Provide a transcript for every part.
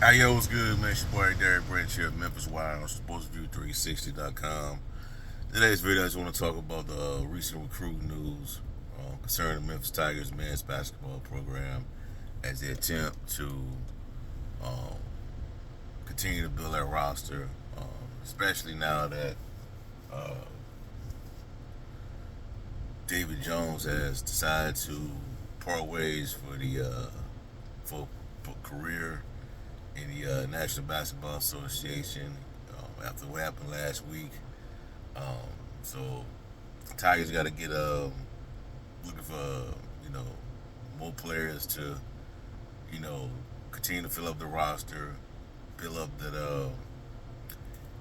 Hey, yo, what's good, man? It's your boy Derek Branch here at Memphis Wire on SportsView360.com. Today's video, I just want to talk about the recent recruit news concerning the Memphis Tigers men's basketball program as they attempt to um, continue to build their roster, especially now that uh, David Jones has decided to part ways for career in the National Basketball Association after what happened last week. Um, so Tigers got to get looking for more players to continue to fill up the roster, fill up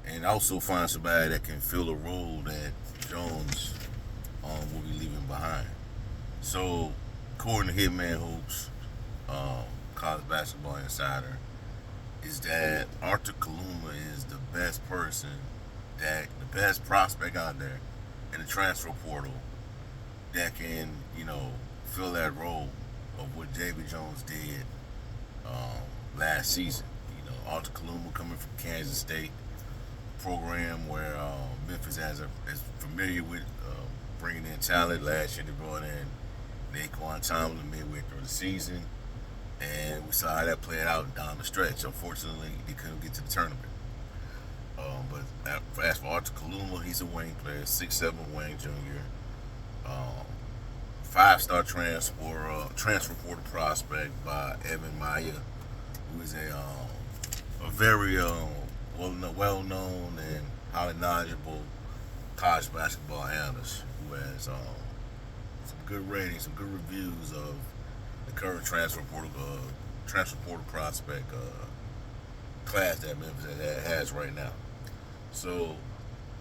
and also find somebody that can fill a role that Jones will be leaving behind. So according to Hitman Hoops, college basketball insider, is that Arthur Kaluma is the best person, the best prospect out there in the transfer portal that can, fill that role of what David Jones did last season. Arthur Kaluma coming from Kansas State, program where Memphis is familiar with bringing in talent. Last year they brought in Naquan Tomlin midway through the season, and we saw how that played out down the stretch. Unfortunately, they couldn't get to the tournament. But as for Arthur Kaluma, he's a wing player, 6'7" wing junior, um, five-star transfer portal prospect by Evan Maya, who is a very well-known and highly knowledgeable college basketball analyst who has some good ratings, some good reviews of the current transfer portal prospect class that Memphis has right now. So,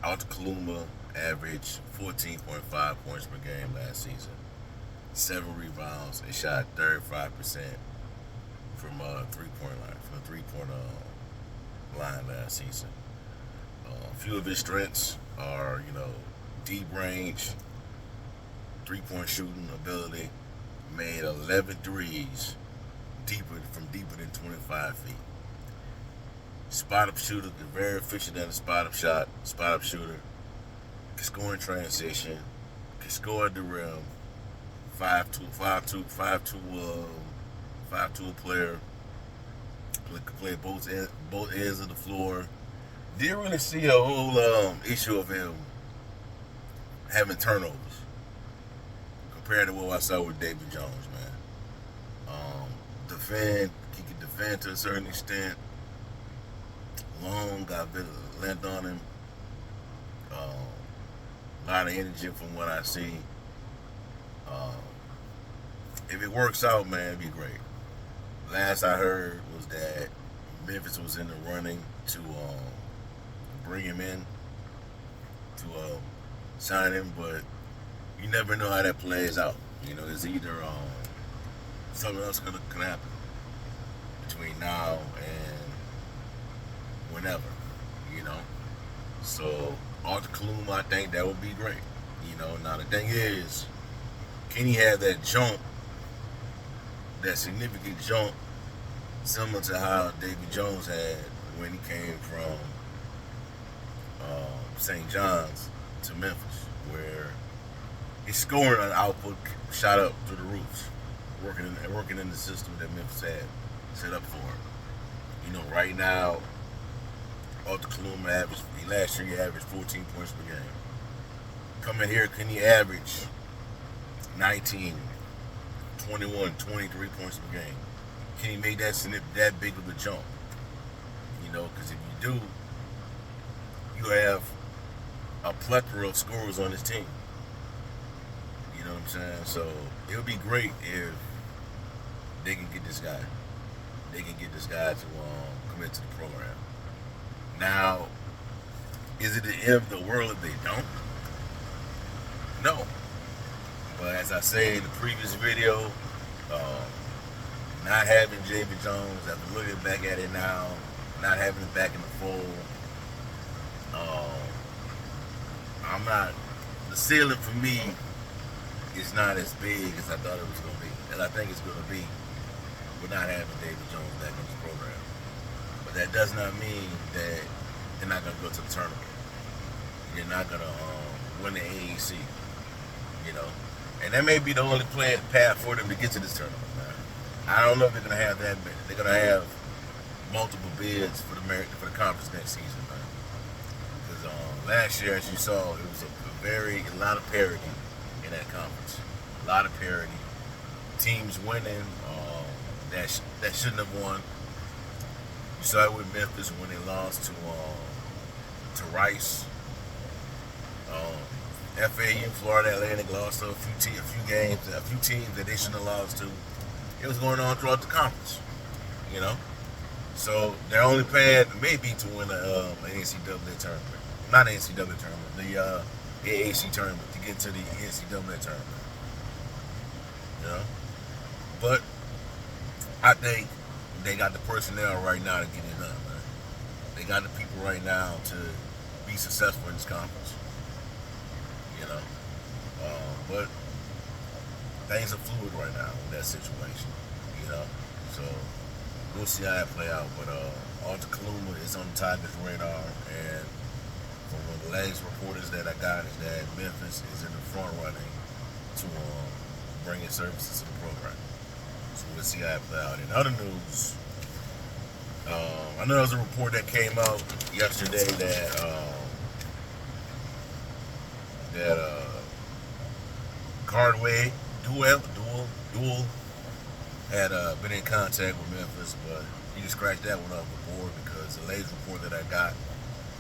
Arthur Kaluma averaged 14.5 points per game last season, 7 rebounds, and shot 35% from the three-point line last season. A few of his strengths are, deep range, three-point shooting ability, made 11 threes deeper than 25 feet. Spot up shooter, very efficient at a spot up shooter. Can score in transition, can score at the rim. 5'2" player. Can play both ends of the floor. Didn't really see a whole issue of him having turnovers compared to what I saw with David Jones, man. He can defend to a certain extent. Long, got a bit of length on him. A lot of energy from what I see. Um, if it works out, man, it'd be great. Last I heard was that Memphis was in the running to bring him in to sign him, but you never know how that plays out. It's either something else can happen between now and whenever. You know, so Arthur Kaluma, I think that would be great. Now the thing is, can he have that jump, that significant jump, similar to how David Jones had when he came from St. John's to Memphis, where his scoring output shot up through the roofs, working in the system that Memphis had set up for him. Right now, Arthur Kaluma last year he averaged 14 points per game. Coming here, can he average 19, 21, 23 points per game? Can he make that big of a jump? Because if you do, you have a plethora of scorers on his team. You know what I'm saying? So it would be great if they can get this guy. They can get this guy to commit to the program. Now, is it the end of the world if they don't? No. But as I say in the previous video, not having David Jones, after looking back at it now, not having him back in the fold, the ceiling for me is not as big as I thought it was going to be. And I think it's going to be with not having David Jones back in this program. that does not mean that they're not going to go to the tournament. They're not going to win the AAC, you know. And that may be the only path for them to get to this tournament, man. I don't know if they're going to have that many. They're going to have multiple bids for the conference next season, man. Because last year, as you saw, it was a lot of parity in that conference. A lot of parity. Teams winning that shouldn't have won. You saw it with Memphis when they lost to Rice. FAU, Florida Atlantic lost to a few teams that they shouldn't have lost to. It was going on throughout the conference, you know. So their only path may be to win an NCAA tournament, not an NCAA tournament, the AAC tournament, to get to the NCAA tournament, you know. But I think they got the personnel right now to get it done, man. They got the people right now to be successful in this conference. You know, but things are fluid right now in that situation. You know, so we'll see how that play out. But Arthur Kaluma is on the Tigers' radar, and from the latest reporters that I got is that Memphis is in the front running to bring its services to the program. So we'll see how it play out. In other news, I know there was a report that came out yesterday that Garwey Dual had been in contact with Memphis, but you can scratch that one off the board because the latest report that I got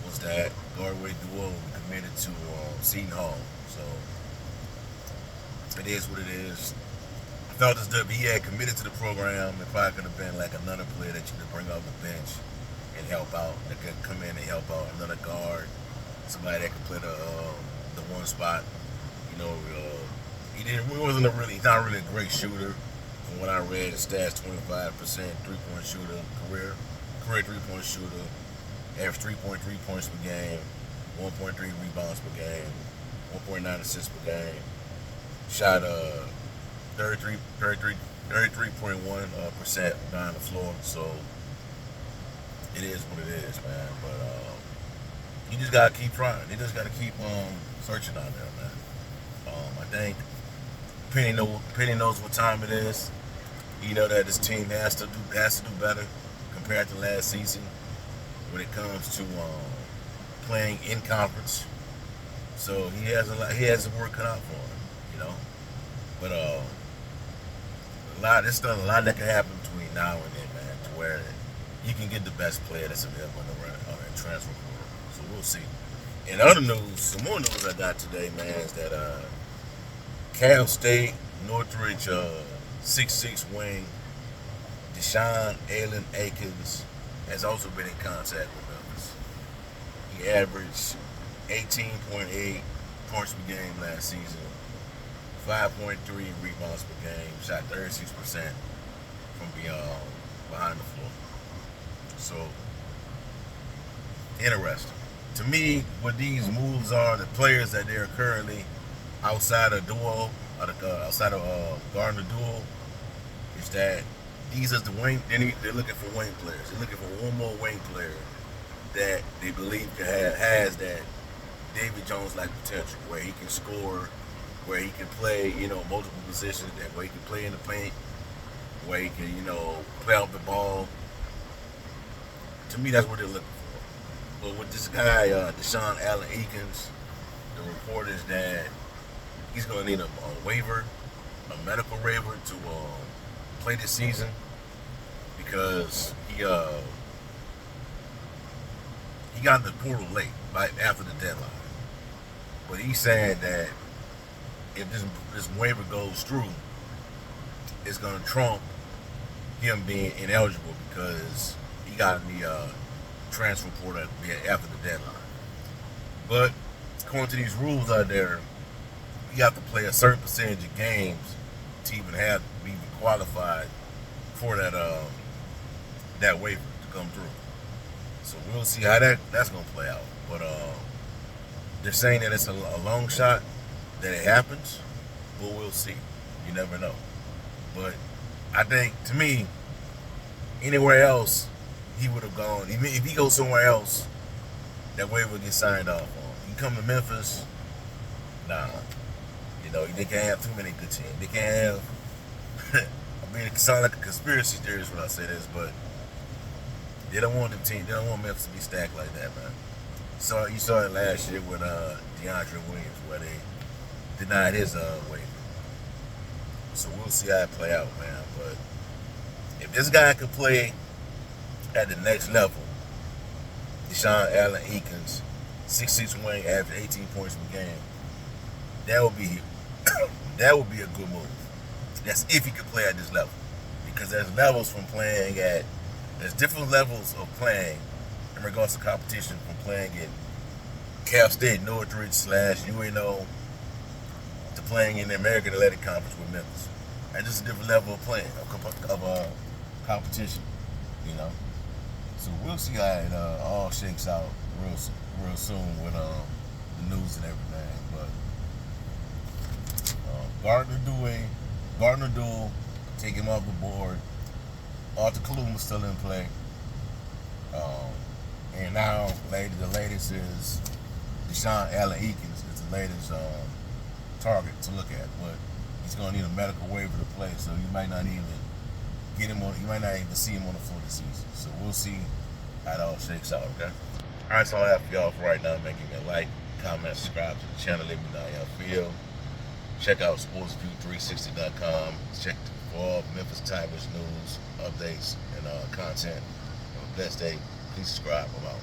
was that Garwey Dual committed to Seton Hall. So it is what it is. I felt as if he had committed to the program. It probably could have been like another player that you could bring off the bench and help out. That could come in and help out, another guard, somebody that could play the one spot. You know, he's not really a great shooter. From what I read, his stats 25% 3-point shooter, career 3-point shooter, averaged 3.3 points per game, 1.3 rebounds per game, 1.9 assists per game, shot 33.1% behind the floor. So it is what it is, man. But you just gotta keep trying. You just gotta keep searching out there, man. I think Penny knows what time it is. You know that this team has to do better compared to last season when it comes to playing in conference. So he has the work cut out for him, you know. But there's still a lot that can happen between now and then, man, to where you can get the best player that's available in transfer portal. So we'll see. In other news, some more news I got today, man, is that Cal State Northridge 6'6" wing Deshawn Allen-Eans has also been in contact with Memphis. He averaged 18.8 points per game last season, 5.3 rebounds per game, shot 36% from behind the floor. So, interesting. To me, what these moves are, the players that they're currently outside of Gardner Duel, is that these are the wing. They're looking for wing players. They're looking for one more wing player that they believe has that David Jones-like potential, where he can score, where he can play, multiple positions, where he can play in the paint, where he can, play off the ball. To me, that's what they're looking for. But with this guy, Deshawn Allen-Eans, the report is that he's going to need a waiver, a medical waiver to play this season because he got in the portal late, right after the deadline. But he's saying that if this waiver goes through, it's going to trump him being ineligible because he got in the transfer portal after the deadline. But according to these rules out there, you have to play a certain percentage of games to even be qualified for that waiver to come through. So we'll see how that's going to play out. But they're saying that it's a long shot that it happens, but we'll see. You never know. But I think, to me, anywhere else, he would have gone. If he goes somewhere else, that waiver would get signed off on. You come to Memphis, nah. You know, they can't have too many good teams. They can't have. I mean, it sounds like a conspiracy theorist when I say this, but they don't want them team. They don't want Memphis to be stacked like that, man. So you saw it last year with DeAndre Williams, where they denied his waiver. So we'll see how it play out, man. But if this guy could play at the next level, Deshawn Allen-Eans, 6'6" wing, average 18 points per game, that would be a good move. That's if he could play at this level, because there's levels from playing at. There's different levels of playing in regards to competition from playing at Cal State, Northridge / UNO to playing in the American Athletic Conference with Memphis. And just a different level of playing, of competition, you know. So we'll see how it all shakes out real soon with the news and everything. But Gardner Duel, take him off the board. Arthur Kaluma still in play. And now the latest is Deshawn Allen-Eans is the latest target to look at. But he's gonna need a medical waiver to play, so you might not even get him on. You might not even see him on the floor this season. So we'll see how it all shakes out. Okay. All right, so I have for y'all for right now. Making a like, comment, subscribe to the channel. Let me know how y'all feel. Check out sportsview360.com. Check for all Memphis Tigers news, updates, and content. Have a blessed day. Please subscribe. I'm out.